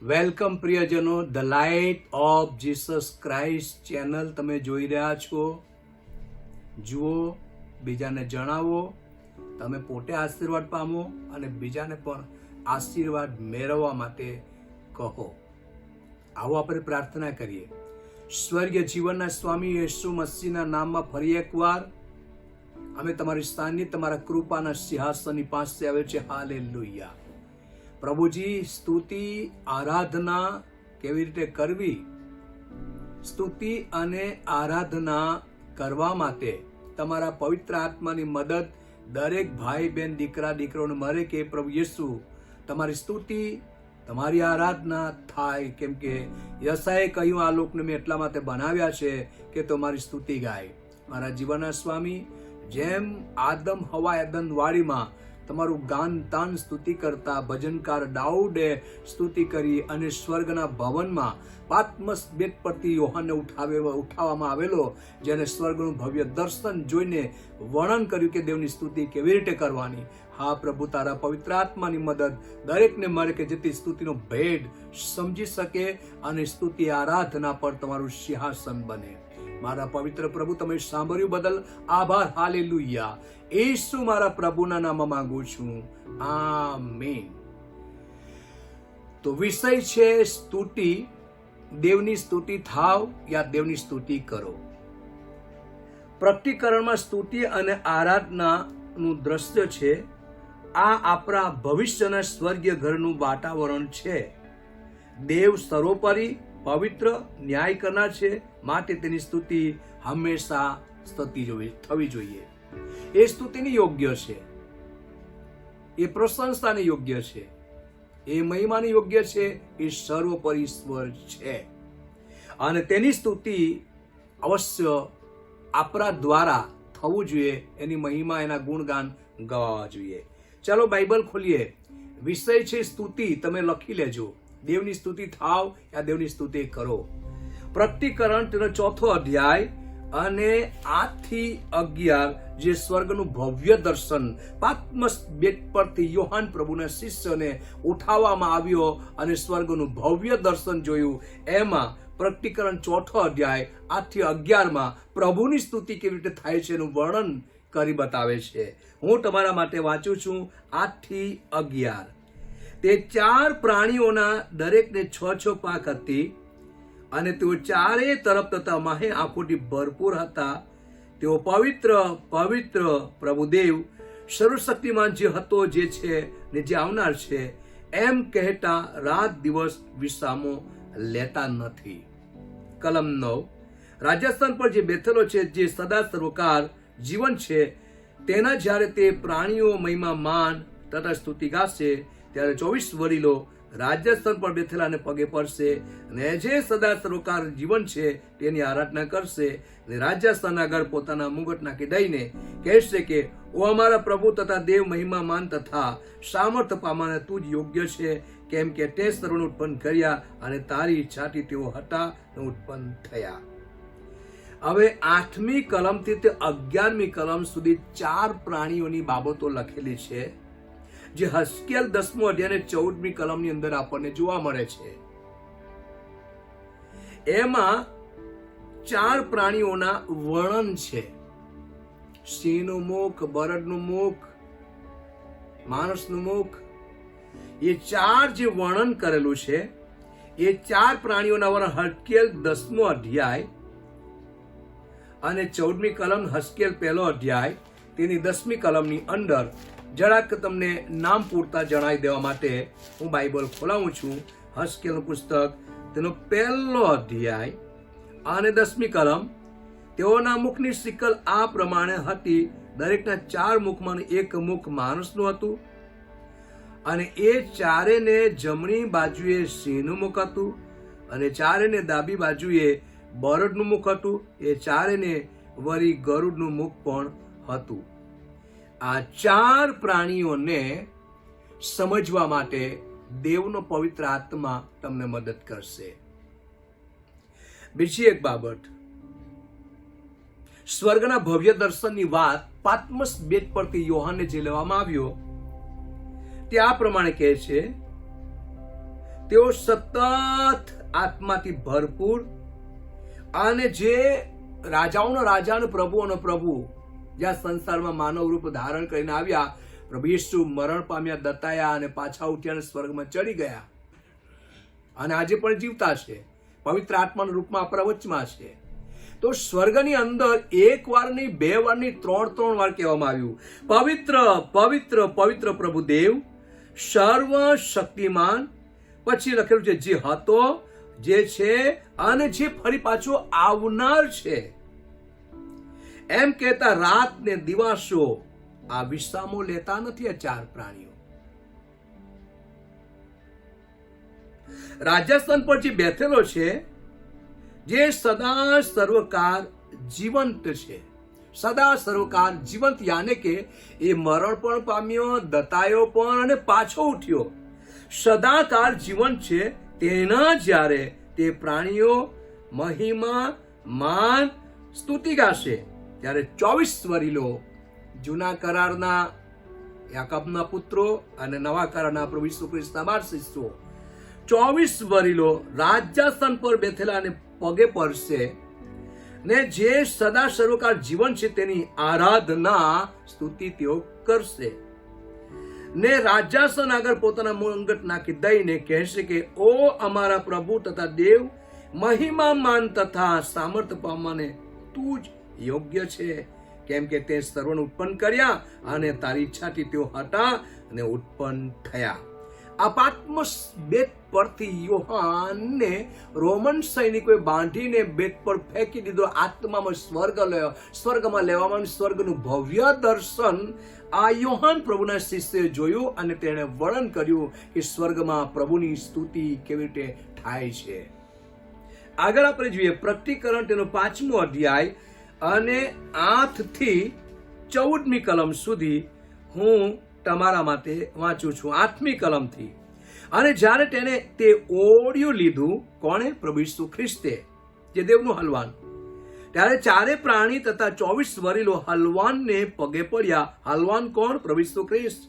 Welcome પ્રિયજનો, the light of Jesus Christ channel તમે જોઈ રહ્યા છો. જુઓ, બીજાને જણાવો, તમે પોતે આશીર્વાદ પામો અને બીજાને પણ આશીર્વાદ મેળવવા માટે કહો. આવો આપણે પ્રાર્થના કરીએ. સ્વર્ગીય જીવનના સ્વામી યેસુ મસીહના નામમાં ફરી એકવાર અમે તમારી સાનિધ્ય, તમારા કૃપાના સિંહાસનની પાસે આવે છે. હાલેલુયા. પ્રભુજી, સ્તુતિ આરાધના કેવી રીતે કરવી, સ્તુતિ અને આરાધના કરવા માટે તમારા પવિત્ર આત્માની મદદ દરેક ભાઈ બહેન, દીકરા દીકરાઓને મળે કે પ્રભુ યેસુ તમારી સ્તુતિ, તમારી આરાધના થાય. કેમ કે યશાએ કહ્યું, આ લોકને મેં એટલા માટે બનાવ્યા છે કે તમારી સ્તુતિ ગાય. મારા જીવનના સ્વામી, જેમ આદમ હવા એદન વાડીમાં તમારું ગાન તાન સ્તુતિ કરતા ભજનકાર દાઉદે સ્તુતિ કરી અને સ્વર્ગના ભવનમાં પાત્મસ બેટ પરથી યોહાનને ઉઠાવવામાં આવેલો, જેને સ્વર્ગનું ભવ્ય દર્શન જોઈને વર્ણન કર્યું કે દેવની સ્તુતિ કેવી રીતે કરવાની. હા પ્રભુ, તારા પવિત્ર આત્માની મદદ દરેકને મળે કે જેથી સ્તુતિનો ભેદ સમજી શકે અને સ્તુતિ આરાધના પર તમારું સિંહાસન બને. મારા પવિત્ર પ્રભુ, તમે સાંભળ્યું બદલ આભાર. હાલેલુયા. યેસુ મારા પ્રભુના નામમાં માંગુ છું. આમીન. તો વિષય છે સ્તુતિ. દેવની સ્તુતિ થાવ યા દેવની સ્તુતિ કરો. પ્રકટીકરણમાં સ્તુતિ અને આરાધનાનું દ્રશ્ય છે. આ આપણા ભવિષ્યના સ્વર્ગીય ઘરનું વાતાવરણ છે. દેવ સર્વોપરી, પવિત્ર, ન્યાય કરનાર છે, માટે તેની સ્તુતિ હંમેશા થવી જોઈએ. એ સ્તુતિની યોગ્ય છે, એ પ્રશંસાને યોગ્ય છે, એ મહિમાની યોગ્ય છે, એ સર્વોપરી ઈશ્વર છે અને તેની સ્તુતિ અવશ્ય આપણા દ્વારા થવું જોઈએ. એની મહિમા, એના ગુણગાન ગાવા જોઈએ. ચાલો બાઇબલ ખોલીએ. વિષય છે સ્તુતિ. તમે લખી લેજો. દેવની સ્તુતિ થાવ યા દેવની સ્તુતિ કરો. પ્રકટીકરણ તેનો 4થો અધ્યાય અને 8 થી 11, જે સ્વર્ગનું ભવ્ય દર્શન, પાત્મસ બેટ પરથી યોહાન પ્રભુના શિષ્યને ઉઠાવવામાં આવ્યો અને સ્વર્ગનું ભવ્ય દર્શન જોયું. એમાં પ્રકટીકરણ 4થો અધ્યાય 8 થી 11માં પ્રભુની સ્તુતિ કેવી રીતે થાય છે એનું વર્ણન કરી બતાવે છે. હું તમારા માટે વાંચું છું 8 થી 11. તે 4 પ્રાણીઓના દરેકને 6 પાંખ હતી અને તેઓ ચારે તરફ તથા માહે આંખોથી ભરપૂર હતા. તેઓ પવિત્ર પવિત્ર પ્રભુદેવ સર્વશક્તિમાન જે હતો, જે છે ને જે આવનાર છે, એમ કહેતા રાત દિવસ વિશ્રામો લેતા નથી. કલમ 9. રાજસ્થાન પર જે બેઠેલો છે, જે સદા સર્વકાળ જીવન છે, તેના જ્યારે તે પ્રાણીઓ મહિમા, માન તથા સ્તુતિ ગાશે, ત્યારે 24 વડીલો રાજસ્થાન પર બેઠેલાને પગે પડશે અને જે સદા સર્વકાળ જીવન છે તેની આરાધના કરશે અને રાજસ્થાન આગળ પોતાના મુગટ નાખી દઈને કહેશે કે, ઓ અમારા પ્રભુ તથા દેવ, મહિમા, માન તથા સામર્થ્ય પામવાને તું જ યોગ્ય છે, કેમ કે તે સર્વને ઉત્પન્ન કર્યા અને તારી ઈચ્છાથી તેઓ હતા અને ઉત્પન્ન થયા. હવે 8મી કલમથી તે 11મી કલમ સુધી 4 પ્રાણીઓની બાબતો લખેલી છે, જે હસ્કેલ 10મો અધ્યાય અને 14મી કલમની અંદર આપણને જોવા મળે છે. એમાં 4 પ્રાણીઓના વર્ણન છે. સિંહનું મુખ, બળદનું મુખ, માણસનું મુખ. એ 4 જે વર્ણન કરેલું છે, એ 4 પ્રાણીઓના વર્ણન હસ્કેલ 10મો અધ્યાય અને 14મી કલમ, હસ્કેલ 1લો અધ્યાય તેની 10મી કલમની અંદર જરાક તમને નામ પૂરતા જણાવી દેવા માટે હું બાઇબલ ખોલાવું છું. હસ્કેલનું પુસ્તક, તેનો 1લો અધ્યાય અને 10મી કલમ. તેઓના મુખની શિકલ આ પ્રમાણે હતી. દરેકના 4 મુખમાં એક મુખ માણસનું હતું અને એ ચારેને જમણી બાજુએ સિંહનું મુખ હતું અને ચારેને ડાબી બાજુએ બળદનું મુખ હતું. એ ચારેને વળી ગરુડનું મુખ પણ હતું. આ 4 પ્રાણીઓને સમજવા માટે દેવનો પવિત્ર આત્મા તમને મદદ કરશે. બીજી એક બાબત, સ્વર્ગના ભવ્ય દર્શનની વાત પાત્મસ બેટ પરથી યોહાનને જે લેવામાં આવ્યો, તે આ પ્રમાણે કહે છે તેઓ સતત આત્માથી ભરપૂર અને જે રાજાઓનો રાજા અને પ્રભુઓનો પ્રભુ જ્યાં સંસારમાં માનવ રૂપ ધારણ કરીને આવ્યા, પ્રભુ ઈસુ મરણ પામ્યા, દતાયા અને પાછા ઉઠ્યા અને સ્વર્ગમાં ચડી ગયા અને આજે પણ જીવતા છે, પવિત્ર આત્માના રૂપમાં આપણા વચમાં છે. તો સ્વર્ગની અંદર એક વાર નહીં, બે વાર નહીં, ત્રણ વાર કહેવામાં આવ્યું, પવિત્ર પવિત્ર પવિત્ર પ્રભુ દેવ સર્વ શક્તિમાન. પછી લખેલું છે જે હતો, જે છે અને જે ફરી પાછો આવનાર છે. એમ કહેતા રાત ને દિવસો આ વિશ્રામો લેતા નથી આ ચાર પ્રાણીઓ. રાજસ્થાન પર જે બેઠેલો છે, જે સદા સર્વકાળ જીવંત છે, સદા સર્વકાળ જીવંત, યાને કે એ મરણ પણ પામ્યો, દતાયો પણ અને પાછો ઉઠ્યો, સદાકાળ જીવંત છે. તેના જ્યારે તે પ્રાણીઓ મહિમા માન સ્તુતિ ગાશે, ત્યારે 24 વરીલો, જૂના કરારના યાકબના પુત્રો અને નવા કરારના પ્રભુ ઈસુ ખ્રિસ્તના 12 શિષ્યો, 24 વરીલો રાજ્યસ્થાન પર બેઠેલા અને પગે પડશે ને જે સદા સર્વકાળ જીવન છે તેની આરાધના સ્તુતિ તેઓ કરશે ને રાજ્યાસન આગળ પોતાના મુંગટ નાખી દઈને કહેશે કે ઓ અમારા પ્રભુ તથા દેવ, મહિમા માન તથા સામર્થ્ય પામવાને તું જ યોગ્ય છે, કેમ કે તે સર્વને ઉત્પન્ન કર્યા અને તારી ઈચ્છાથી તેઓ હતા અને ઉત્પન્ન થયા. આ પાત્મસ બેટ પરથી યોહાનને રોમન સૈનિકોએ બાંધીને બેટ પર ફેંકી દીધો. આત્મામાં સ્વર્ગમાં લેવામાં, સ્વર્ગનું ભવ્ય દર્શન આ યોહાન પ્રભુના શિષ્યએ જોયું અને તેણે વર્ણન કર્યું કે સ્વર્ગમાં પ્રભુની સ્તુતિ કેવી રીતે થાય છે. આગળ આપણે જોઈએ પ્રકટીકરણ તેનો 5મો અધ્યાય અને 8 થી 14મી કલમ સુધી હું તમારા માટે વાંચું છું. 8મી કલમથી. અને જ્યારે તેને તે ઓળ્યું લીધું, કોણે? પ્રભુ ઈસુ ખ્રિસ્તે, જે દેવનું હલવાન, ત્યારે ચારે પ્રાણી તથા 24 વરીલો હલવાનને પગે પડ્યા. હલવાન કોણ? પ્રભુ ઈસુ ખ્રિસ્ત.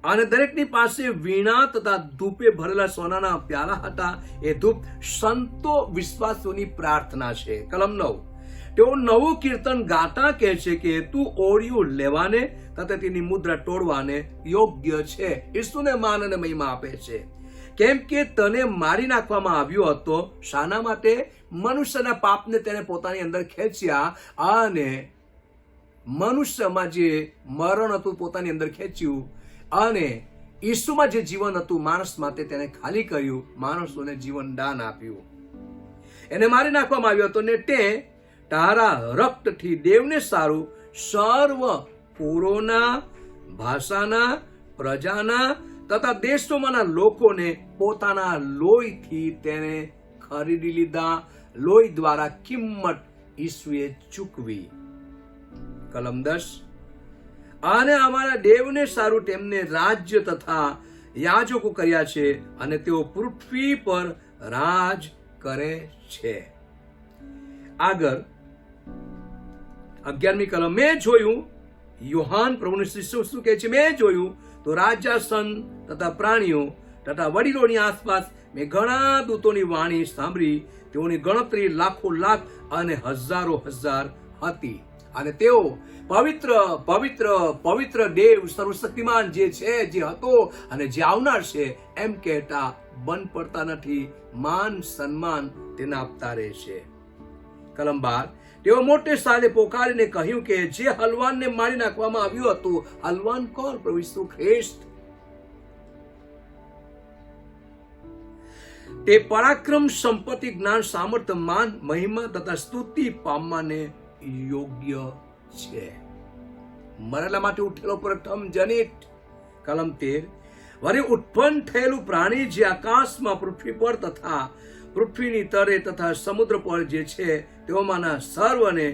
અને દરેકની પાસે વીણા તથા ધૂપે ભરેલા સોનાના પ્યાલા હતા. એ ધૂપ સંતો વિશ્વાસોની પ્રાર્થના છે. કલમ 9. તેઓ નવું કીર્તન ગાતા કહે છે કે તું ઓળિયું લેવાને તથા તેની મુદ્રા તોડવાને યોગ્ય છે. ઈસુને માન અને મહિમા આપે છે, કેમ કે તને મારી નાખવામાં આવ્યો હતો. શાના માટે? મનુષ્યના પાપને તેને પોતાની અંદર ખેંચ્યા અને મનુષ્યમાં જે મરણ હતું પોતાની અંદર ખેંચ્યું અને ઈસુમાં જે જીવન હતું માણસ માટે તેને ખાલી કર્યું, માણસોને જીવન દાન આપ્યું. એને મારી નાખવામાં આવ્યો હતો ને તે તારા રક્તથી દેવને સારું સર્વ પૂરોના, ભાષાના, પ્રજાના તથા દેશોમાંના લોકોને પોતાના લોહીથી તેને ખરીદી લીધા. લોહી દ્વારા કિંમત ઈસુએ ચૂકવી. કલમ 10. અને અમારા દેવને સારું તેમને રાજ્ય તથા યાજકો કર્યા છે અને તેઓ પૃથ્વી પર રાજ કરે છે. આગળ 11મી કલમ. મેં જોયું, યોહાન પ્રભુના શિષ્યો શું કહે છે? મેં જોયું તો રાજ્યાસન તથા પ્રાણીઓ તથા વડીલોની આસપાસ મેં ઘણા દૂતોની વાણી સાંભળી. તેઓની ગણતરી લાખો લાખ અને હજારો હજાર હતી અને તેઓ પવિત્ર પવિત્ર પવિત્ર દેવ સર્વશક્તિમાન જે છે, જે હતો અને જે આવનાર છે એમ કહેતા બંધ પડતા નથી. માન સન્માન તેને આપતા રહે છે. કલમ 12. તેઓ મોટે સાલે પોકારીને કહ્યું કે જે હલવાનને મારી નાખવામાં આવ્યું હતું. હલવાન કોણ? પ્રભુ ઈસુ ખ્રિસ્ત. તે પરાક્રમ, સંપત્તિ, જ્ઞાન, સામર્થ્ય, માન, મહિમા તથા સ્તુતિ પામવાને યોગ્ય છે. મરેલા માટે ઉઠેલો પ્રથમ જનિત. કલમ 13. વળી ઉત્પન્ન થયેલું પ્રાણી જે આકાશમાં, પૃથ્વી પર તથા પૃથ્વીની તરે તથા સમુદ્ર પર જે છે તેઓમાંના સર્વને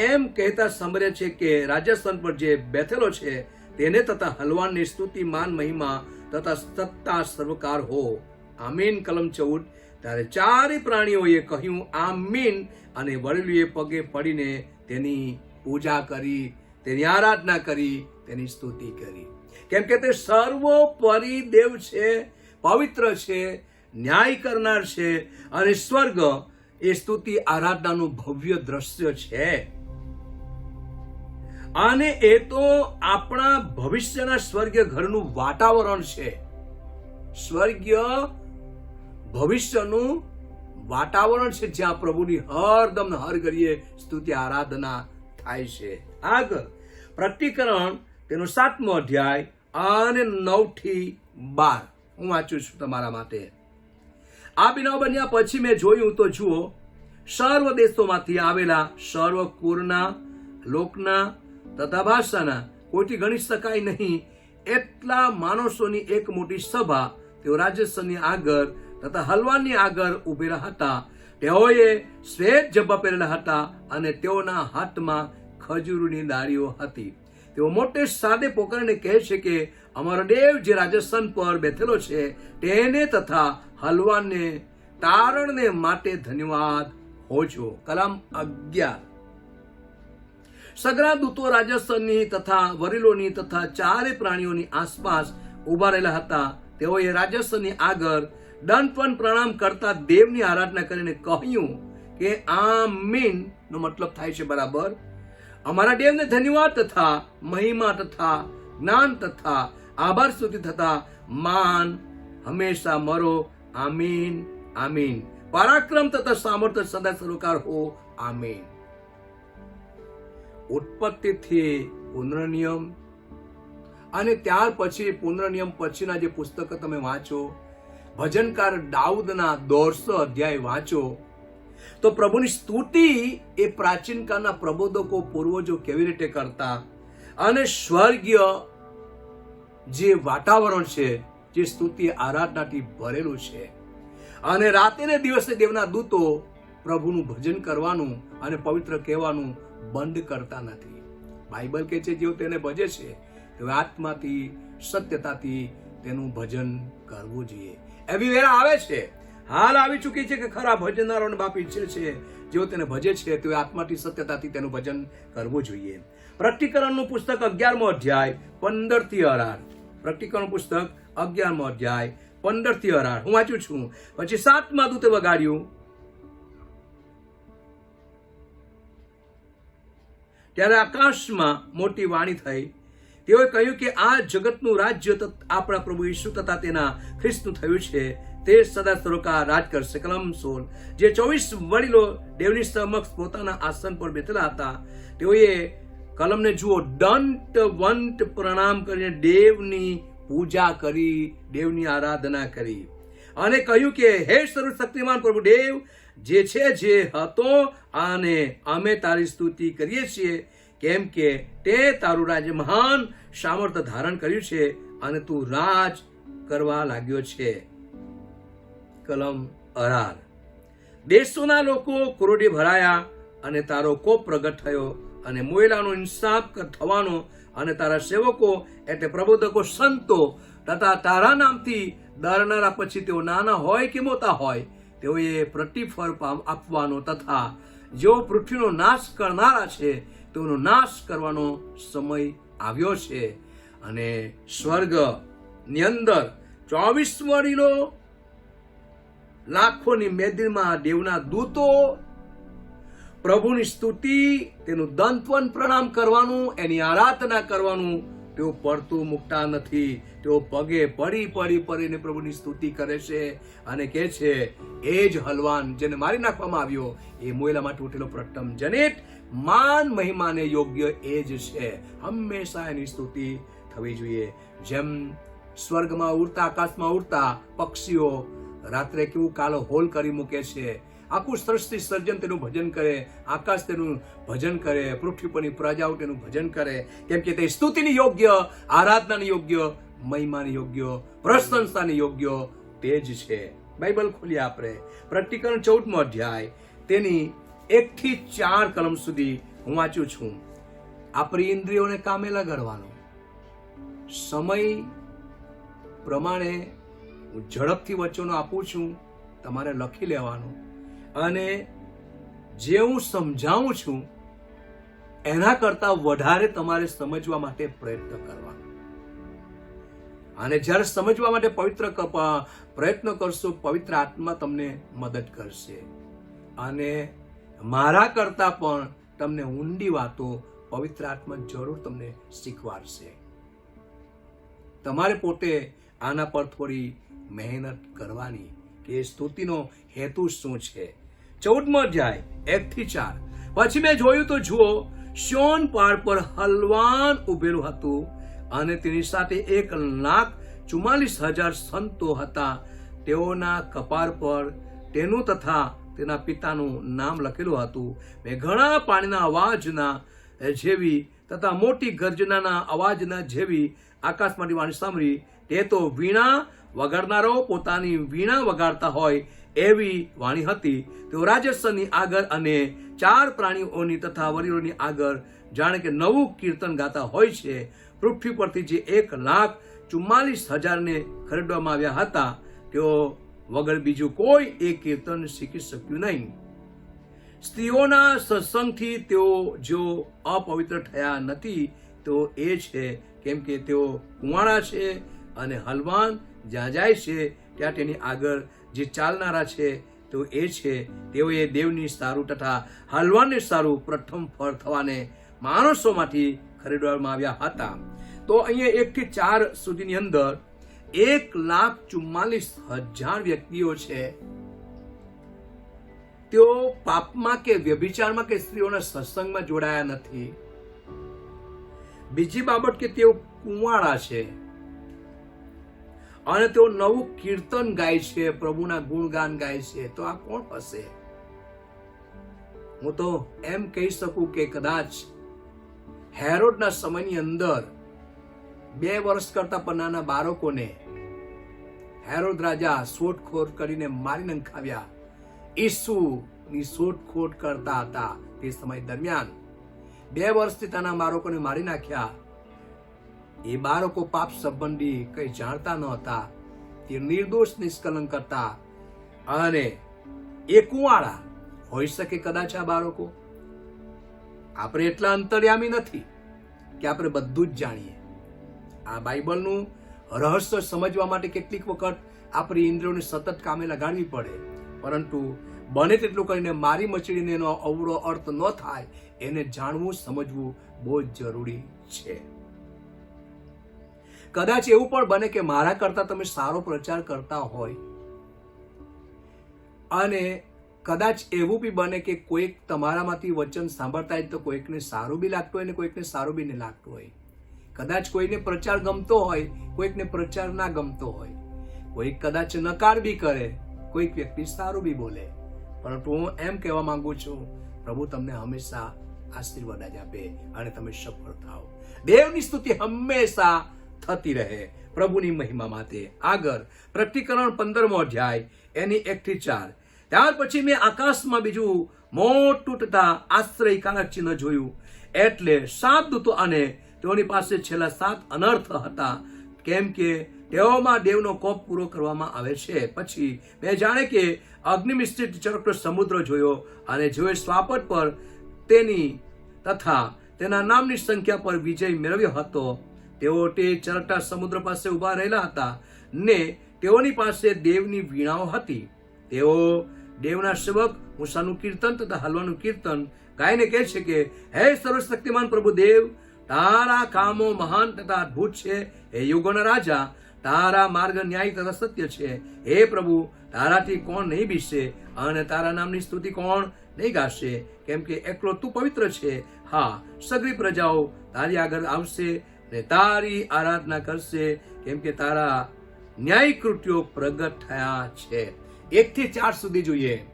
એમ કહેતા સાંભળ્યા છે કે રાજસ્થાન પર જે બેઠેલો છે તેને તથા હલવાનની સ્તુતિ, માન, મહિમા તથા સત્તા સર્વકાર હો. આમીન. કલમ 14. ત્યારે ચારે પ્રાણીઓએ કહ્યું આમીન અને વડીલોએ પગે પડીને તેની પૂજા કરી, તેની આરાધના કરી, તેની સ્તુતિ કરી, કેમ કે તે સર્વોપરી દેવ છે, પવિત્ર છે, ન્યાય કરનાર છે, અને સ્વર્ગ એ સ્તુતિ આરાધનાનું ભવ્ય દ્રશ્ય છે. અને એ તો આપણા ભવિષ્યના સ્વર્ગીય ઘરનું વાતાવરણ છે. સ્વર્ગીય ભવિષ્યનું વાતાવરણ છે, જ્યાં પ્રભુની હરદમ હર ઘડીએ સ્તુતિ આરાધના થાય છે. આગળ પ્રકટીકરણ તેનો 7મો અધ્યાય અને 9 થી 12 હું વાંચું છું તમારા માટે. આ બનાવ બન્યા પછી મેં જોયું તો જુઓ, સર્વ દેશોમાંથી આવેલા, સર્વ કુળના, લોકના તથા ભાષાના, કોઈથી ગણી શકાય નહીં એટલા માણસોની એક મોટી સભા તેઓ રાજસ્થાનની આગળ તથા હલવાનની આગળ ઉભેલા હતા. તેઓએ શ્વેત જબ્બા પહેરેલા હતા અને તેઓના હાથમાં ખજૂરની ડાળીઓ હતી. તેઓ મોટે સાદે પોકારીને કહે છે કે અમારો દેવ જે રાજસ્થાન પર બેઠેલો છે તેને તથા હલવાનને તારણને માટે ધન્યવાદ હોજો. કલમ 11. સગરા દૂતો રાજસ્થાનની તથા વડીલોની તથા ચારે પ્રાણીઓની આસપાસ ઉભા રહેલા હતા. તેઓએ રાજસ્થાનની આગળ દંડવત પ્રણામ કરતા દેવની આરાધના કરીને કહ્યું કે આમીન નો મતલબ થાય છે બરાબર, અમારા દેવને ધન્યવાદ તથા મહિમા તથા જ્ઞાન તથા આભાર સ્તુતિ તથા માન હંમેશા મરો. આમીન આમીન. પરાક્રમ તથા સામર્થ્ય સદા સર્વકાર હો. આમીન. ઉત્પત્તિથી પુનર્નિયમ અને ત્યાર પછી પુનર્નિયમ પછીના જે પુસ્તકો તમે વાંચો, ભજનકાર દાઉદના 150 અધ્યાય વાંચો, તો પ્રભુની સ્તુતિ એ પ્રાચીન કાળના પ્રબોધકો પૂર્વજો કેવી રીતે કરતા, અને સ્વર્ગીય જે વાતાવરણ છે જે સ્તુતિ આરાધનાથી ભરેલું છે. અને રાતે ને દિવસે દેવના દૂતો પ્રભુનું ભજન કરવાનું અને પવિત્ર કહેવાનું બંધ કરતા નથી. બાઇબલ કહે છે જેઓ તેને ભજે છે તેઓ આત્માથી સત્યતાથી તેનું ભજન કરવું જોઈએ. એવી વેળા આવે છે, હાલ આવી ચૂકી છે કે ખરા ભજનારોને બાપ ઈચ્છે છે જેઓ તેને ભજે છે તેઓ આત્માથી સત્યતાથી તેનું ભજન કરવું જોઈએ. પ્રકટીકરણનું પુસ્તક 11મો અધ્યાય 15 થી 18. પ્રકટીકરણ પુસ્તક 11મો અધ્યાય 15 થી 18 હું વાંચું છું. પછી 7મા દૂતે વગાડ્યું, ત્યારે આકાશમાં મોટી વાણી થઈ. તેઓએ કહ્યું કે આ જગતનું રાજ્ય આપણા પ્રભુ ઈસુ તથા તેના ખ્રિસ્તનું થયું છે. તે સદા સર્વકાળ રાજ કરશે. કલમ 16. જે 24 વડીલો દેવની સમક્ષ પોતાના આસન પર બેઠેલા હતા તેઓએ કલમને જુઓ દંડવત પ્રણામ કરીને દેવની પૂજા કરી, દેવની આરાધના કરી અને કહ્યું કે હે સર્વશક્તિમાન પ્રભુ દેવ, જે છે જે હતો, અને અમે તારી સ્તુતિ કરીએ છીએ, કેમ કે તે તારું રાજ્ય મહાન સામર્થ્ય ધારણ કર્યું છે અને તું રાજ કરવા લાગ્યો છે. કલમ 18. દેશોના લોકો ક્રોધે ભરાયા અને તારો કોપ પ્રગટ થયો અને મોયેલાનો ઇન્સાફ થવાનો અને તારા સેવકો એટલે પ્રબોધકો સંતો તથા તારા નામથી ડરનારા, પછી તેઓ નાના હોય કે મોટા હોય, તેઓએ પ્રતિફળ આપવાનો તથા જેઓ પૃથ્વીનો નાશ કરનારા છે તેઓનો નાશ કરવાનો સમય આવ્યો છે. અને સ્વર્ગની અંદર 24 વડીલો, લાખોની મેદીમાં દેવના દૂતો પ્રભુની સ્તુતિ, તેનું દંડવત પ્રણામ કરવાનું, એની આરાધના કરવાનું તેઓ પડતું મૂકતા નથી. તેઓ પગે પડીને પ્રભુની સ્તુતિ કરે છે અને કહે છે એ જ હલવાન જેને મારી નાખવામાં આવ્યો, એ મોયેલામાંથી ઉઠેલો પ્રથમ જનિત, માન મહિમાને યોગ્ય એ જ છે. હંમેશા એની સ્તુતિ થવી જોઈએ. જેમ સ્વર્ગમાં ઉડતા, આકાશમાં ઉડતા પક્ષીઓ રાત્રે કેવું કાલો હોલ કરી મૂકે છે, આખું સૃષ્ટિ સર્જન તેનું ભજન કરે, આકાશ તેનું ભજન કરે, પૃથ્વી પરની પ્રજાઓ તેનું ભજન કરે, કેમ કે તે સ્તુતિની યોગ્ય, આરાધનાની યોગ્ય, મહિમાની યોગ્ય, પ્રશંસાની યોગ્ય તે જ છે. બાઇબલ ખોલીએ આપણે પ્રકટીકરણ 14મો અધ્યાય તેની 1 થી 4 કલમ સુધી હું વાંચું છું. આપણી ઇન્દ્રિયોને કામે લગાડવાનો સમય પ્રમાણે હું ઝડપથી વચનો આપું છું, તમારે લખી લેવાનું અને જે હું સમજાવું છું એના કરતા વધારે તમારે સમજવા માટે પ્રયત્ન કરવાનો. અને જ્યારે સમજવા માટે પવિત્ર પ્રયત્ન કરશો, પવિત્ર આત્મા તમને મદદ કરશે અને મારા કરતા પણ તમને ઊંડી વાતો પવિત્ર આત્મા જરૂર તમને શીખવાડશે. તમારે પોતે આના પર થોડી મહેનત કરવાની કે સ્તુતિનો હેતુ શું છે. 14મો અધ્યાય 1 થી 4. પછી મેં જોયું તો જુઓ, સિય્યોન પહાડ પર હલવાન ઉભેલું હતું અને તેની સાથે 1,44,000 સંતો હતા. તેઓના કપાળ પર તેનું તથા તેના પિતાનું નામ લખેલું હતું. મેં ઘણા પાણીના અવાજના જેવી તથા મોટી ગર્જનાના અવાજના જેવી આકાશમાંથી વાણી સાંભળી. તે તો વીણા વગાડનારો પોતાની વીણા વગાડતા હોય એવી વાણી હતી. તેઓ રાજસ્થાનની આગળ અને 4 પ્રાણીઓની તથા વડીલોની આગળ જાણે કે નવું કીર્તન ગાતા હોય છે. પૃથ્વી પરથી જે 1,44,000 ખરીદવામાં આવ્યા હતા, તેઓ વગર બીજું કોઈ એક કીર્તન શીખી શક્યું નહીં. સ્ત્રીઓના સત્સંગથી તેઓ જો અપવિત્ર થયા નથી તો એ છે કેમ કે તેઓ કુંવારા છે અને હલવાન જ્યાં જાય છે ત્યાં તેની આગળ જે ચાલનારા છે તો એ છે તેઓએ દેવની સારું તથા હલવાનને સારું પ્રથમ ફળ થવાને માણસોમાંથી ખરીદવામાં આવ્યા હતા. તો અહીંયા 1 થી 4 સુધીની અંદર 1,44,000 વ્યક્તિઓ છે. તેઓ પાપમાં કે વ્યભિચારમાં કે સ્ત્રીઓના સત્સંગમાં જોડાયા નથી. બીજી બાબત કે તેઓ કુંવારા છે અને તેઓ નવું કીર્તન ગાય છે, પ્રભુના ગુણગાન ગાય છે. તો આ કોણ હશે? હું તો એમ કહી શકું કે કદાચ હેરોડના સમયની અંદર 2 વર્ષ કરતા પણ નાના બાળકોને હેરોદ રાજા શોધખોળ કરીને મારી નંખાવ્યા. ઈસુની શોધખોળ કરતા હતા તે સમય દરમિયાન 2 વર્ષથી નાના બાળકોને મારી નાખ્યા. એ બાળકો પાપ સંબંધી કઈ જાણતા ન હતા. તે નિર્દોષ નિષ્કલંક હતા અને એ કુંવાળા હોઈ શકે કદાચ આ બાળકો. આપણે એટલા અંતર્યામી નથી કે આપણે બધું જ જાણીએ. આ બાઇબલનું રહસ્ય સમજવા માટે કેટલીક વખત આપણી ઇન્દ્રિયોને સતત કામે લગાડવી પડે, પરંતુ બને તેટલું કરીને મારી મચડીને એનો અવળો અર્થ ન થાય એને જાણવું સમજવું બહુ જ જરૂરી છે. કદાચ એવું પણ બને કે મારા કરતા તમે સારો પ્રચાર કરતા હોય અને કદાચ એવું બી બને કે કોઈક તમારામાંથી વચન સાંભળતા હોય તો કોઈકને સારું બી લાગતું હોય ને કોઈકને સારું બી નહીં લાગતું હોય. કદાચ કોઈને પ્રચાર ગમતો હોય, કોઈકને પ્રચાર ના ગમતો હોય. કોઈક કદાચ નકાર બી કરે, કોઈક વ્યક્તિ સારું બી બોલે. પરંતુ હું એમ કહેવા માંગુ છું, પ્રભુ તમને હંમેશા આશીર્વાદ જ આપે અને તમે સફળ થાઓ. દેવની સ્તુતિ હંમેશા થતી રહે પ્રભુની મહિમા માટે. આગળ પ્રકટીકરણ 15મો અધ્યાય એની 1 થી 4. ત્યાર પછી મેં આકાશમાં બીજું મોટું તથા આશ્ચર્યકારક ચિહ્ન જોયું. એટલે 7 દૂતો અને તેઓની પાસે છેલ્લા 7 અનર્થ હતા, કેમ કે તેઓમાં દેવનો કોપ પૂરો કરવામાં આવે છે. પછી મેં જાણે કે અગ્નિમિશ્રિત ચરકતો સમુદ્ર જોયો અને જેઓએ સ્વાપદ પર તેની તથા તેના નામની સંખ્યા પર વિજય મેળવ્યો હતો, તેઓ તે ચરકતા સમુદ્ર પાસે ઉભા રહેલા હતા ને તેઓની પાસે દેવની વીણાઓ હતી. તેઓ દેવના સેવક મૂસાનું કીર્તન તથા હલવાનું કીર્તન ગાઈને કહે છે કે હે સર્વશક્તિમાન પ્રભુ દેવ, તારા કામો મહાન તથા અદ્ભુત છે. હે યુગોના રાજા, તારા માર્ગ ન્યાય તથા સત્ય છે. હે પ્રભુ, તારાથી કોણ નહીં બીશે અને તારા નામની સ્તુતિ કોણ નહીં ગાશે? કેમ કે એકલો તું પવિત્ર છે. હા, સગળી પ્રજાઓ તારી આગળ આવશે ને તારી આરાધના કરશે, કેમ કે તારા ન્યાય કૃત્યો પ્રગટ થયા છે. 1 થી 4 સુધી જોઈએ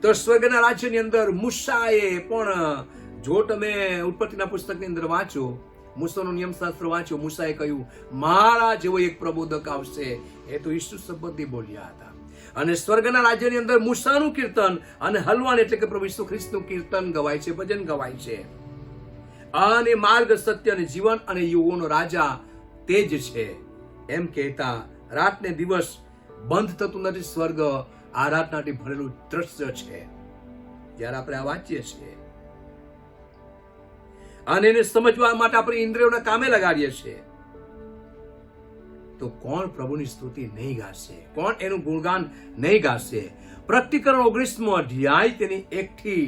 તો સ્વર્ગના રાજ્યની અંદર મૂસાએ પણ, જો તમે ઉત્પત્તિના પુસ્તકની અંદર વાંચો, મૂસાનો નિયમશાસ્ત્ર વાંચો, મૂસાએ કહ્યું મારા જેવો એક પ્રબોધક આવશે. એ તો ઈસુ સંબંધી બોલ્યા હતા. અને સ્વર્ગના રાજ્યની અંદર મૂસાનું કીર્તન અને હલવાન એટલે કે પ્રભુ ઈસુ ખ્રિસ્તનું કીર્તન ગવાય છે, ભજન ગવાય છે. અને માર્ગ, સત્ય અને જીવન અને યુગોનો રાજા તે જ છે એમ કહેતા રાત ને દિવસ બંધ થતું નથી. સ્વર્ગ આરાધનાથી ભરેલું દ્રશ્ય છે જ્યારે આપણે આ વાંચીએ છીએ અને એને સમજવા માટે આપણે ઇન્દ્રિયોને કામે લગાડીએ છીએ. તો કોણ પ્રભુની સ્તુતિ નહીં ગાશે? કોણ એનું ગુણગાન નહીં ગાશે? પ્રકટીકરણ 19મો અધ્યાય તેની 1 થી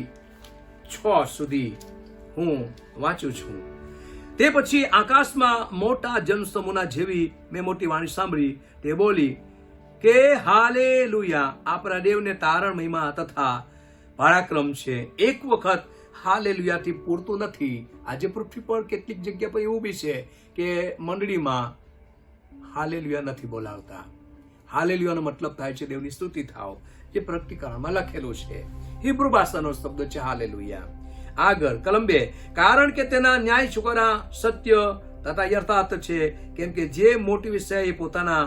6 સુધી હું વાંચું છું. તે પછી આકાશમાં મોટા જનસમૂહના જેવી મેં મોટી વાણી સાંભળી. તે બોલી કે હાલેલુયા, આપણા દેવને તારણ, મહિમા તથા પરાક્રમ છે. એક વખત હાલેલુયાથી પૂરતું નથી. આજે પૃથ્વી પર કેટલીક જગ્યા પર એવું બી છે કે મંડળીમાં હાલેલુયા નથી બોલાવતા. હાલેલુયાનો મતલબ થાય છે દેવની સ્તુતિ થાવ, જે પ્રકટીકરણમાં લખેલું છે. હિબ્રુ ભાષાનો શબ્દ છે હાલેલુયા. આગળ કલમ 2, કારણ કે તેના ન્યાય છુકરા સત્ય તથા યથાર્થ છે, કેમ કે જે મોટી વિષય પોતાના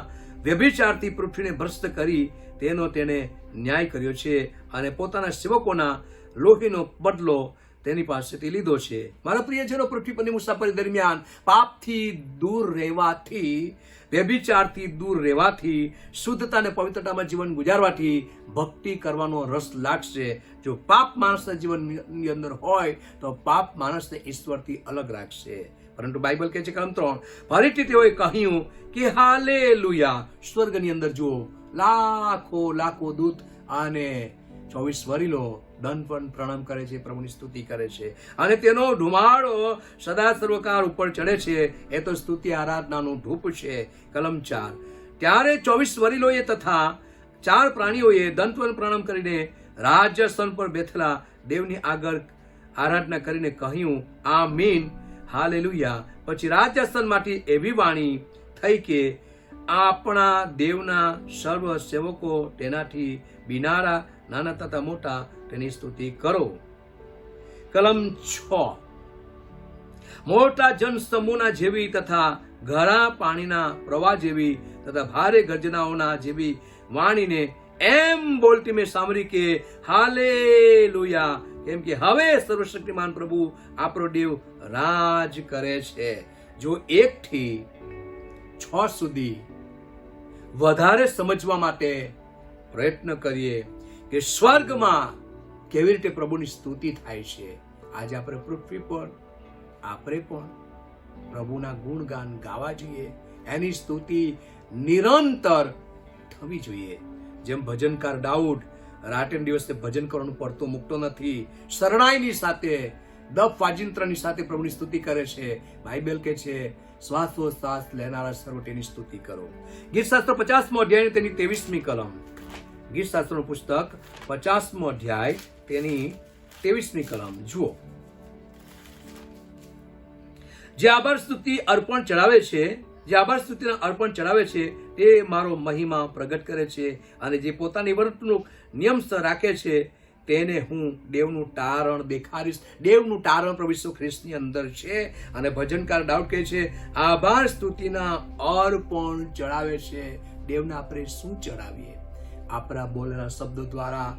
વ્યભિચારથી પૃથ્વીને ભ્રષ્ટ કરી તેનો તેને ન્યાય કર્યો છે અને પોતાના સેવકોના લોહીનો બદલો તેની પાસેથી લીધો છે. મારા પ્રિયજનો, પૃથ્વી પરની મુસાફરી દરમિયાન પાપથી દૂર રહેવાથી, વ્યભિચારથી દૂર રહેવાથી, શુદ્ધતા અને પવિત્રતામાં જીવન ગુજારવાથી ભક્તિ કરવાનો રસ લાગશે. જો પાપ માણસના જીવનની અંદર હોય તો પાપ માણસને ઈશ્વરથી અલગ રાખશે. પરંતુ બાઇબલ કહે છે કલમ 3, ફરીથી તેઓએ કહ્યું કે હાલેલુયા. સ્વર્ગની અંદર જુઓ લાખો લાખો દૂત અને 24 વરીલો દંડ પણ પ્રણામ કરે છે, પ્રભુની સ્તુતિ કરે છે અને તેનો ધુમાડો સદા સર્વકાળ ઉપર ચડે છે. એ તો સ્તુતિ આરાધનાનું ધૂપ છે. કલમ 4, ત્યારે 24 વરીલોએ તથા 4 પ્રાણીઓએ દંતવન પ્રણામ કરીને રાજ્યસ્થાન પર બેઠેલા દેવની આગળ આરાધના કરીને કહ્યું આમીન, હાલેલુયા. પછી રાજ્યસ્થાનમાંથી એવી વાણી થઈ કે આપણા દેવના સર્વ સેવકો તેનાથી બિનારા, નાના તથા મોટા, તેની સ્તુતિ કરો. કલમ 6, મોટા જનસમૂહના જેવી તથા ઘણા પાણીના પ્રવાહ જેવી તથા ભારે ગર્જનાઓના જેવી વાણીને એમ બોલતી મેં સાંભળી કે હાલેલુયા, કેમ કે હવે સર્વશક્તિમાન પ્રભુ આપણો દેવ રાજ કરે છે. જો 1 થી 6 સુધી વધારે સમજવા માટે પ્રયત્ન કરીએ કે સ્વર્ગમાં કેવી રીતે પ્રભુની સ્તુતિ થાય છે, આજે આપણે પૃથ્વી પર આપણે પણ પ્રભુના ગુણગાન ગાવા જોઈએ. એની સ્તુતિ નિરંતર થવી જોઈએ. જેમ ભજનકાર દાઉદ રાતે દિવસે ભજન કરવાનું પડતો મૂકતો નથી, શરણાઈની સાથે, દફ વાજિંત્રની સાથે પ્રભુની સ્તુતિ કરે છે. બાઇબલ કહે છે શ્વાસોશ્વાસ લેનારા સર્વ તેની સ્તુતિ કરો. ગીતશાસ્ત્ર 50મો અધ્યાય તેની 23મી કલમ. ગીતશાસ્ત્રનું પુસ્તક 50મો અધ્યાય તેની 23મી કલમ જુઓ. જે આભાર સ્તુતિ અર્પણ ચડાવે છે, જે આભાર સ્તુતિના અર્પણ ચડાવે છે તે મારો મહિમા પ્રગટ કરે છે અને જે પોતાની વર્તણૂક નિયમસર રાખે છે તેને હું દેવનું તારણ દેખાડીશ. દેવનું તારણ પ્રભુ ઈસુ ખ્રિસ્તની અંદર છે. અને ભજનકાર દાઉદ કહે છે આભાર સ્તુતિના અર્પણ ચડાવે છે. દેવને આપણે શું ચડાવીએ? આપણા બોલેલા શબ્દો દ્વારા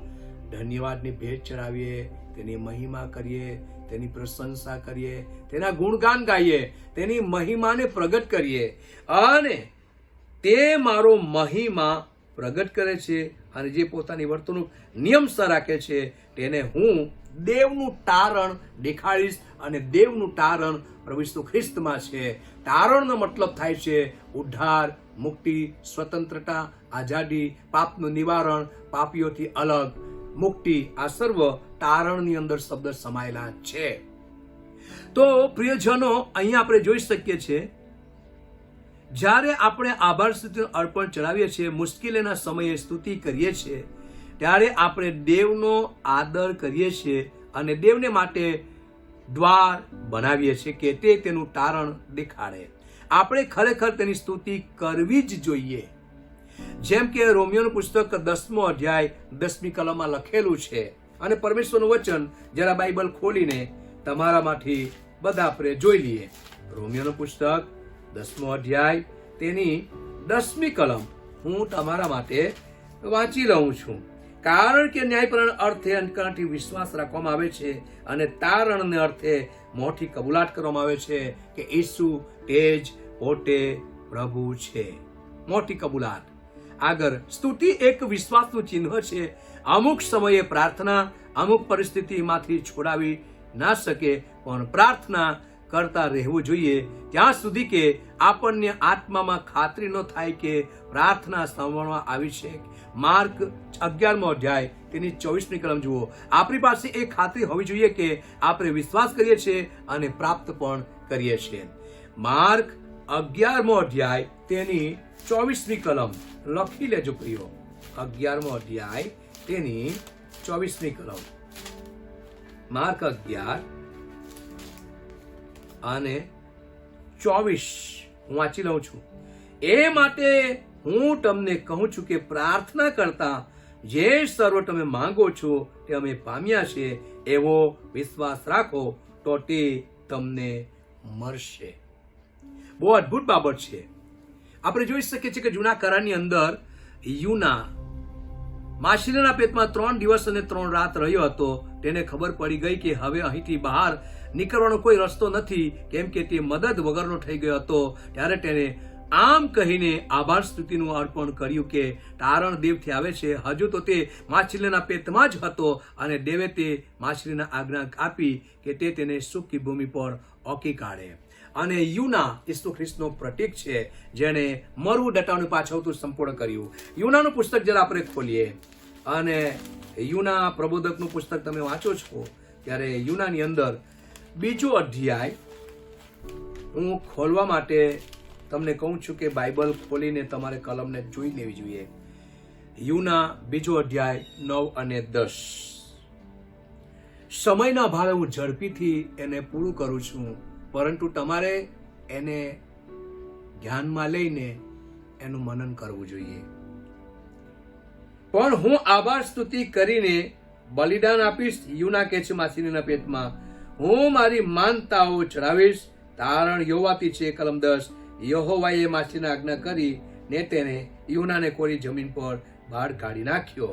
ધન્યવાદની ભેટ ચડાવીએ, તેની મહિમા કરીએ, તેની પ્રશંસા કરીએ, તેના ગુણગાન ગાઈએ, તેની મહિમાને પ્રગટ કરીએ. અને તે મારો મહિમા પ્રગટ કરે છે અને જે પોતાની વર્તણૂક નિયમસર રાખે છે તેને હું દેવનું તારણ દેખાડીશ. અને દેવનું તારણ પ્રભુ ઈસુ ખ્રિસ્તમાં છે. તારણનો મતલબ થાય છે ઉદ્ધાર, મુક્તિ, સ્વતંત્રતા, આઝાદી, પાપનું નિવારણ, પાપીઓથી અલગ, મુક્તિ. આ સર્વ તારણની અંદર શબ્દ સમાયેલા છે. તો પ્રિયજનો, અહીંયા આપણે જોઈ શકીએ છીએ જ્યારે આપણે આભાર સ્તુતિનું અર્પણ ચડાવીએ છીએ, મુશ્કેલીના સમયે સ્તુતિ કરીએ છીએ, ત્યારે આપણે દેવનો આદર કરીએ છીએ અને દેવને માટે દ્વાર બનાવીએ છીએ કે તે તેનું તારણ દેખાડે. આપણે ખરેખર તેની સ્તુતિ કરવી જ જોઈએ. જેમ કે રોમિયોનું પુસ્તક 10મો અધ્યાય 10મી કલમમાં લખેલું છે. અને પરમેશ્વરનું વચન જરા બાઇબલ ખોલીને તમારામાંથી બધા આપણે જોઈ લઈએ. રોમિયોનું પુસ્તક 10મો અધ્યાય તેની 10મી કલમ હું તમારા માટે વાંચી રહું છું. કારણ કે ન્યાયપૂર્ણ અર્થે અંતકરણથી વિશ્વાસ રાખવામાં આવે છે અને તારણને અર્થે મોટી કબૂલાત કરવામાં આવે છે કે ઈસુ તે જ પોતે પ્રભુ છે. મોટી કબૂલાત. આગળ સ્તુતિ એક વિશ્વાસનું ચિહ્ન છે. અમુક સમયે પ્રાર્થના અમુક પરિસ્થિતિમાંથી છોડાવી ના શકે, પણ પ્રાર્થના કરતા રહેવું જોઈએ ત્યાં સુધી કે આપણને આત્મામાં ખાતરી ન થાય કે પ્રાર્થના સાંભળવામાં આવી છે. માર્ક 11મો અધ્યાય તેની 24મી કલમ જુઓ. આપણી પાસે એ ખાતરી હોવી જોઈએ કે આપણે વિશ્વાસ કરીએ છીએ અને પ્રાપ્ત પણ કરીએ છીએ. માર્ક 11મો અધ્યાય તેની 24મી કલમ લખી લેજો પ્રિયો. 11મો અધ્યાય તેની 24મી કલમ. માર્ક 11 અને 24 હું વાંચી લઉં છું. એ માટે હું તમને કહું છું કે પ્રાર્થના કરતા જે સર્વ તમે માંગો છો તે અમે પામ્યા છે એવો વિશ્વાસ રાખો તો તે તમને મળશે. બહુ અદ્ભુત બાબત છે. આપણે જોઈ શકીએ છીએ કે જૂના કરારની અંદર યુના માછલીના પેટમાં 3 દિવસ અને 3 રાત રહ્યો હતો. તેને ખબર પડી ગઈ કે હવે અહીંથી બહાર નીકળવાનો કોઈ રસ્તો નથી, કેમ કે તે મદદ વગરનો થઈ ગયો હતો. ત્યારે તેને આમ કહીને આભાર સ્તુતિનું અર્પણ કર્યું કે તારણ દેવથી આવે છે. હજુ તો તે માછલીના પેટમાં જ હતો અને દેવે તે માછલીના આજ્ઞા આપી કે તે તેને સૂકી ભૂમિ પર ઓકી કાઢે. અને યુના ઈસુ ખ્રિસ્તનો પ્રતીક છે, જેણે મરવું દટાવનું પાછળતું સંપૂર્ણ કર્યું. યુનાનું પુસ્તક જરા આપણે ખોલીએ અને યુના પ્રબોધકનું પુસ્તક તમે વાંચો છો ત્યારે યુનાની અંદર 2જો અધ્યાય હું ખોલવા માટે તમને કહું છું કે બાઇબલ ખોલીને તમારે કલમને જોઈ લેવી જોઈએ. યુના 2જો અધ્યાય 9 અને 10. સમયના અભાવે હું ઝડપીથી એને પૂરું કરું છું, પરંતુ તમારે એને ધ્યાનમાં લઈને એનું મનન કરવું જોઈએ. પણ હું આભાર સ્તુતિ કરીને બલિદાન આપીશ. યુના કહે છે માછલીના પેટમાં, હું મારી માનતાઓ ચડાવીશ. તારણ યહોવાથી છે. કલમ 10. યહોવાએ માછલીને આજ્ઞા કરી ને તેને યુનાને કોરી જમીન પર બહાર કાઢી નાખ્યો.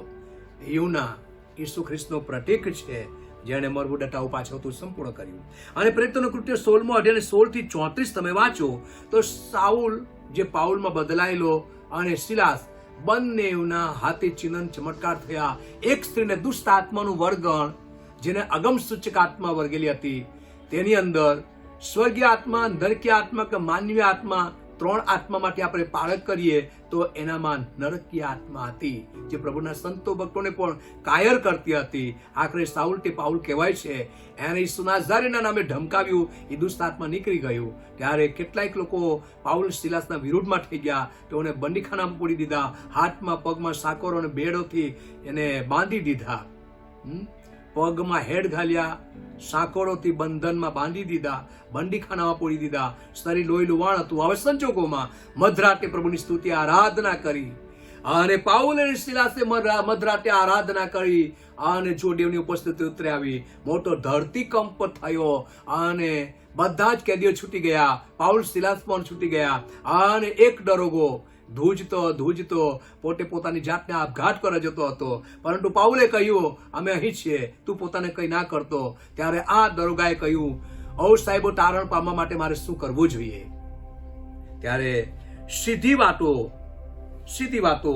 યુના ઈસુ ખ્રિસ્તનો પ્રતીક છે, જેણે મરવું દટાવું પાછળતું સંપૂર્ણ કર્યું. અને પ્રેરિતોના કૃત્ય 16મો અધ્યાય 16 થી 34 તમે વાંચો તો સાઉલ જે પાઉલમાં બદલાયેલો અને સિલાસ બંનેના હાથે ચિહ્ન ચમત્કાર થયા. એક સ્ત્રીને દુષ્ટ આત્માનું વર્ગણ, જેને અગમ સૂચક આત્મા વર્ગેલી હતી, તેની અંદર સ્વર્ગીય આત્મા, નરકીય આત્મા કે માનવીય આત્મા, 3 આત્મા માટે આપણે પાળક કરીએ તો એનામાં નરકીય આત્મા હતી, જે પ્રભુના સંતો ભક્તોને પણ કાયર કરતી હતી. આખરે સાઉલ તે પાઉલ કહેવાય છે. એને ઈસુ નાઝારીના નામે ધમકાવ્યું, એ દુષ્ટ આત્મા નીકળી ગયું. ત્યારે કેટલાક લોકો પાઉલ સિલાસના વિરુદ્ધમાં થઈ ગયા, તેઓને બંદીખાનામાં પૂરી દીધા, હાથમાં પગમાં સાકોરો અને બેડોથી એને બાંધી દીધા, પગમાં હેડ ઘાલ્યા, સાંકળોથી બંધનમાં બાંધી દીધા, બંદીખાનામાં પૂરી દીધા. શરીર લોહી લુવાણ હતું. હવે સંજોગોમાં મધરાતે પ્રભુની સ્તુતિ આરાધના કરી અને પાઉલ અને સિલાસે મધરાતે આરાધના કરી અને જો દેવની ઉપસ્થિતિ ઉતરી આવી, મોટો ધરતીકંપ થયો અને બધા જ કેદીઓ છૂટી ગયા. પાઉલ સિલાસ પણ છૂટી ગયા અને એક દરોગો ધ્રુજતો પોતે પોતાની જાતને આપઘાત કરવા જતો હતો, પરંતુ પાઉલે કહ્યું, અમે અહીં છીએ, તું પોતાને કંઈ ના કરતો. ત્યારે આ દરોગાએ કહ્યું, ઓ સાહેબો, તારણ પામવા માટે મારે શું કરવું જોઈએ? ત્યારે સીધી વાતો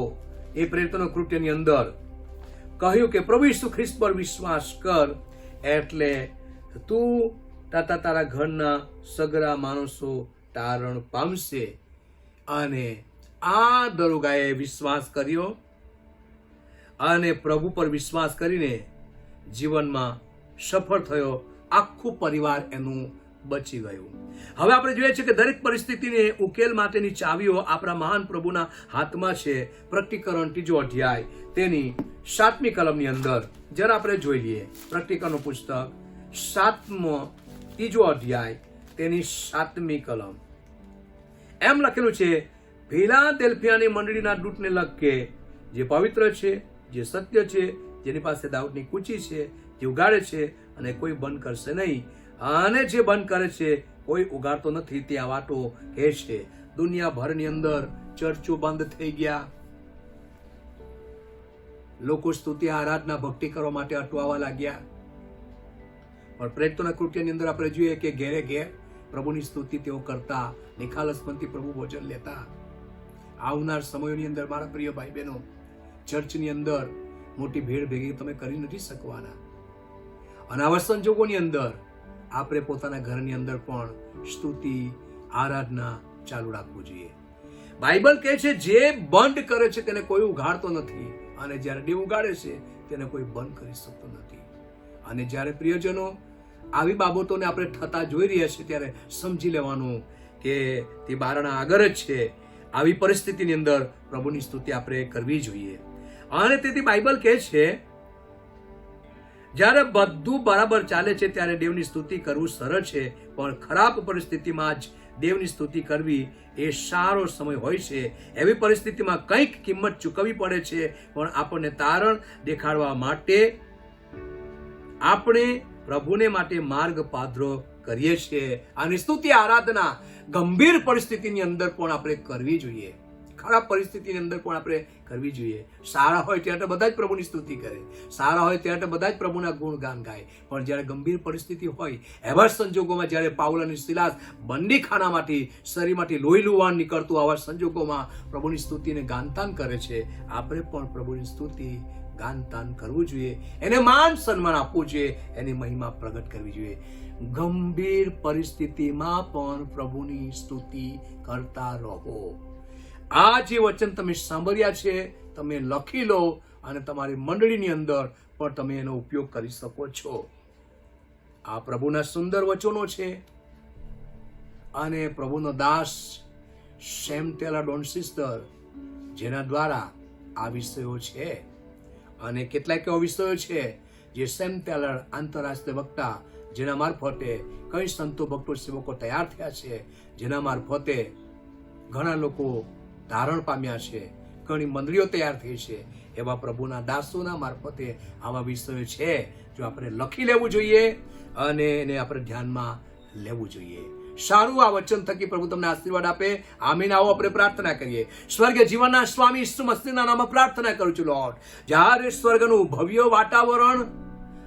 એ પ્રેરિતોના કૃત્યની અંદર કહ્યું કે પ્રભુ ઈસુ ખ્રિસ્ત પર વિશ્વાસ કર એટલે તું તથા તારા ઘરના સગરા માણસો તારણ પામશે. અને આ દરોગાએ વિશ્વાસ કર્યો અને પ્રભુ પર વિશ્વાસ કરીને જીવનમાં સફળ થયો. આખું પરિવાર એનું બચી ગયું. હવે આપણે જોઈએ છીએ કે દરેક પરિસ્થિતિને ઉકેલ માટેની ચાવીઓ આપણા મહાન પ્રભુના હાથમાં છે. પ્રકટીકરણ 3જો અધ્યાય તેની 7મી કલમની અંદર જરા આપણે જોઈ લઈએ. પ્રકટીકરણનું પુસ્તક 7મો 3જો અધ્યાય તેની 7મી કલમ. એમ લખેલું છે, ફિલાદેલ્ફિયાની મંડળીના દૂતને લખ કે જે પવિત્ર છે, જે સત્ય છે, જેની પાસે દાઉદની કૂચી છે, જે ઉગાડે છે અને કોઈ બંધ કરશે નહીં, અને જે બંધ કરે છે કોઈ ઉગાડતો નથી, તે આ વાતો કહે છે. દુનિયાભરની અંદર ચર્ચો બંધ થઈ ગયા. લોકો સ્તુતિ આરાધના ભક્તિ કરવા માટે અટવાવા લાગ્યા. પણ પ્રેરિતોના કૃત્યની અંદર આપણે જોઈએ કે ઘેરે ઘેર પ્રભુની સ્તુતિ તેઓ કરતા, નિખાલસપણથી પ્રભુ ભોજન લેતા. આવનાર સમયોની અંદર મારા પ્રિય ભાઈ બહેનો, ચર્ચની અંદર મોટી ભીડ ભેગી તમે કરી નથી શકવાના. અને આવા સંજોગોની અંદર આપણે પોતાના ઘરની અંદર પણ સ્તુતિ આરાધના ચાલુ રાખવું જોઈએ. બાઇબલ કહે છે જે બંધ કરે છે તેને કોઈ ઉઘાડતો નથી, અને જ્યારે દેવ ઉગાડે છે તેને કોઈ બંધ કરી શકતો નથી. અને જ્યારે પ્રિયજનો આવી બાબતોને આપણે થતા જોઈ રહ્યા છીએ ત્યારે સમજી લેવાનું કે તે બારણા આગળ જ છે. આવી પરિસ્થિતિની અંદર પ્રભુની સ્તુતિ આપણે કરવી જોઈએ. અને તેથી બાઇબલ કહે છે જ્યારે બધું બરાબર ચાલે છે ત્યારે દેવની સ્તુતિ કરવું સરળ છે, પણ ખરાબ પરિસ્થિતિમાં જ દેવની સ્તુતિ કરવી એ સારો સમય હોય છે. એવી પરિસ્થિતિમાં કંઈક કિંમત ચૂકવવી પડે છે, પણ આપણને તારણ દેખાડવા માટે આપણે પ્રભુને માટે માર્ગ પાધરો કરીએ છીએ. અને સ્તુતિ આરાધના ગંભીર પરિસ્થિતિની અંદર પણ આપણે કરવી જોઈએ, ખરાબ પરિસ્થિતિની અંદર પણ આપણે કરવી જોઈએ. સારા હોય ત્યારે બધા જ પ્રભુની સ્તુતિ કરે, સારા હોય ત્યારે બધા જ પ્રભુના ગુણગાન ગાય, પણ જ્યારે ગંભીર પરિસ્થિતિ હોય એવા સંજોગોમાં, જ્યારે પાઉલ અને સિલાસ બંદીખાનામાંથી શરીરમાંથી લોહી લુહાણ નીકળતું આવા સંજોગોમાં પ્રભુની સ્તુતિને ગાનતાન કરે છે, આપણે પણ પ્રભુની સ્તુતિ ગાનતાન કરવું જોઈએ, એને માન સન્માન આપવું જોઈએ, એની મહિમા પ્રગટ કરવી જોઈએ. ગંભીર પરિસ્થિતિમાં પણ પ્રભુની સ્તુતિ કરતા રહો. આ જે વચન તમે સાંભળ્યા છે તમે લખી લો અને તમારી મંડળીની અંદર પણ તમે એનો ઉપયોગ કરી શકો છો. આ પ્રભુના સુંદર વચનો છે અને પ્રભુનો દાસ સેમ ટેલર ડોન સિસ્ટર જેના દ્વારા આ વિષયો છે. અને કેટલાક એવા વિષયો છે જે સેમ ટેલર આંતરરાષ્ટ્રીય વક્તા જેના મારફતે કઈ સંતો ભક્તો સેવકો તૈયાર થયા છે, જેના મારફતે ઘણા લોકો ધારણ પામ્યા છે, ઘણી મંડળીઓ તૈયાર થઈ છે, એવા પ્રભુના દાસોના મારફતે આવા વિષયો છે જો આપણે લખી લેવું જોઈએ અને એને આપણે ધ્યાનમાં લેવું જોઈએ. સારું, આ વચન થકી પ્રભુ તમને આશીર્વાદ આપે. આમીન. આવો આપણે પ્રાર્થના કરીએ. સ્વર્ગીય જીવનના સ્વામી ઈસુ મસીહના નામમાં પ્રાર્થના કરું છું લોર્ડ, જ્યારે સ્વર્ગનું ભવ્ય વાતાવરણ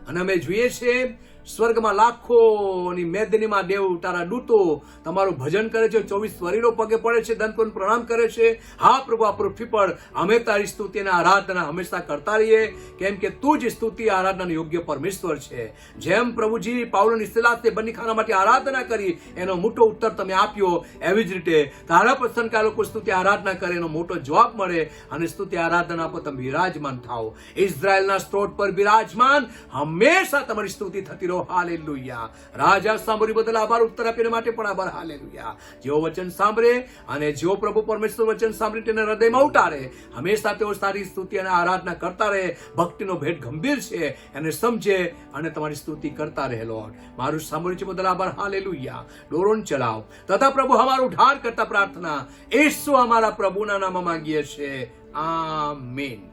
અને અમે જોઈએ છીએ સ્વર્ગમાં લાખોની મેદનીમાં દેવ તારા દૂતો તમારું ભજન કરે છે, 24 વરીરો પગે પડે છે, દંતવન પ્રણામ કરે છે. હા પ્રભુ, આ પૃથ્વી પર અમે તારી સ્તુતિ અને આરાધના હંમેશા કરતા રહીએ, કેમ કે તું જ સ્તુતિ આરાધનાનો યોગ્ય પરમેશ્વર છે. જેમ પ્રભુજી પાઉલની સિલાસને બંદીખાનામાંથી આરાધના કરી એનો મોટો ઉત્તર તમે આપ્યો, એવી જ રીતે તારા પ્રસંગ લોકો સ્તુતિ આરાધના કરે એનો મોટો જવાબ મળે અને સ્તુતિ આરાધના આપો તમે વિરાજમાન થાઓ. ઇઝરાયલના સ્ત્રોત પર વિરાજમાન હંમેશા તમારી સ્તુતિ થતી રહો. હાલેલુયા. રાજા સાંભળ્યું બદલ આભાર, ઉત્તર આપીને માટે પણ આભાર. હાલેલુયા. જેઓ વચન સાંભળે અને જેઓ પ્રભુ પરમેશ્વર વચન સાંભળી તેને હૃદયમાં ઉતારે, હંમેશા તેઓ સારી સ્તુતિ અને આરાધના કરતા રહે. ભક્તિનો ભેટ ગંભીર છે એને સમજે અને તમારી સ્તુતિ કરતા રહે. લોર્ડ, મારું સાંભળ્યું છે બદલ આભાર. હાલેલુયા. ડોરોન ચલાવ તથા પ્રભુ અમારો ઉદ્ધાર કરતા પ્રાર્થના ઈસુ અમારા પ્રભુના નામમાં માંગીએ છીએ. આમીન.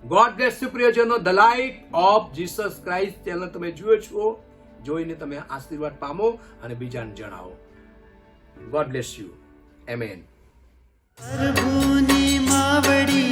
ગોડ બ્લેસ યુ પ્રિયજનો. The light of Jesus Christ channel તમે જુઓ છો, જોઈને તમે આશીર્વાદ પામો અને બીજાને જણાવો. God bless you. આમેન. પ્રભુની માવડી